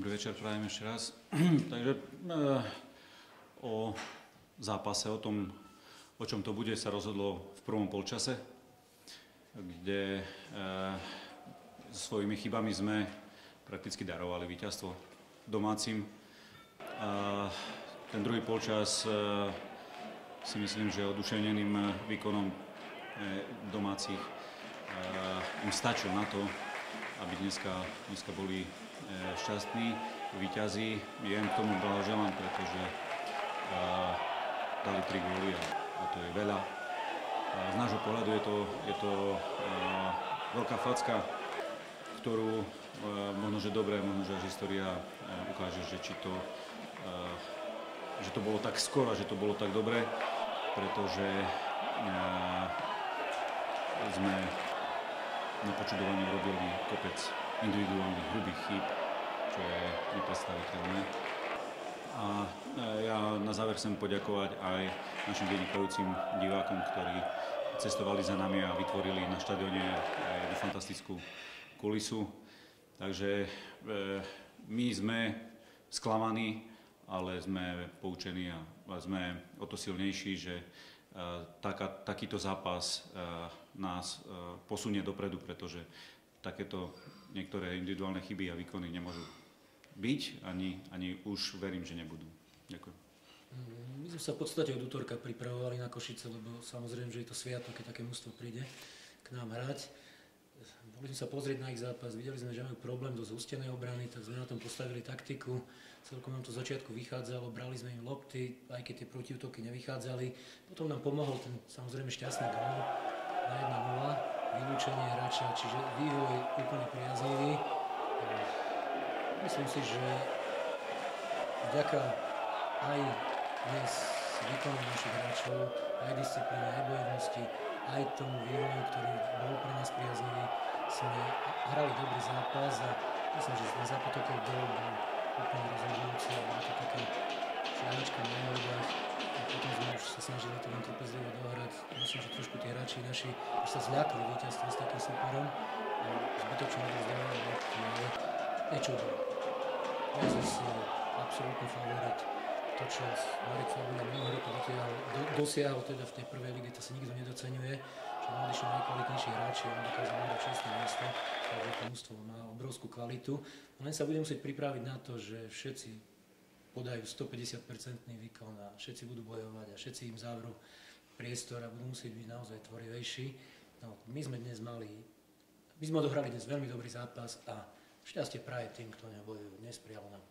Dobrý večer, prajem ešte raz. Takže o zápase, o tom, o čom to bude, sa rozhodlo v prvom polčase, kde svojimi chybami sme prakticky darovali víťazstvo domácim. Ten druhý polčas si myslím, že oduševneným výkonom domácich im stačil na to, aby dneska boli šťastní víťazi. Ja im k tomu blahoželám, pretože dali 3 góly a to je veľa. Z nášho pohľadu je to veľká facka, ktorú možno, že dobre, možno, že až história ukáže, že to bolo tak skoro, že to bolo tak dobre, pretože sme na počudovanie robili kopec individuálnych hrubých chýb, čo je nepredstaviteľné. A ja na záver chcem poďakovať aj našim vynikajúcim divákom, ktorí cestovali za nami a vytvorili na štadióne jednu fantastickú kulisu. Takže my sme sklamaní, ale sme poučení a sme o to silnejší, že takýto zápas nás posunie dopredu, pretože takéto niektoré individuálne chyby a výkony nemôžu byť, ani už verím, že nebudú. Ďakujem. My sme sa v podstate od útorka pripravovali na Košice, lebo samozrejme, že je to sviatok, keď také mužstvo príde k nám hrať. Mohli sme sa pozrieť na ich zápas, videli sme, že majú problém do zústenej obrany, tak sme na tom postavili taktiku. Celkom nám to z začiatku vychádzalo, brali sme im lopty, aj keď tie protiútoky nevychádzali. Potom nám pomohol ten samozrejme šťastný gól na 1-0, vylúčenie hráča, čiže vývoj úplne priaznivý. Myslím si, že vďaka aj dnes výkonu našich hráčov, aj disciplíne, aj bojovnosti, aj tomu vývoju, ktorý bol pre nás priaznivý, sme hrali dobrý zápas a myslím, že ten zápotokový gól bol úplne rozhodujúci a bola to taká šiaľačka na nohách a potom sme už sa snažili to len trpezlivo dohrať. Myslím, že trošku tí hráči naši už sa zľakli víťazstva s takým súperom a zbytočne nedozdávali lopty, ale nečudo. Prezes je absolútny favorit. To, čo Marek Fabula minulý rok dosiahol teda v tej prvej lige, to sa nikto nedoceňuje, že odišli najkvalitnejší hráči a on dokázal vyhrať 6. miesto, takže to mužstvo má obrovskú kvalitu. Len sa bude musieť pripraviť na to, že všetci podajú 150% výkon a všetci budú bojovať a všetci im zavrú priestor a budú musieť byť naozaj tvorivejší. No, my sme odohrali dnes veľmi dobrý zápas a šťastie praje tým, kto nebojujú. Dnes prijalo nám.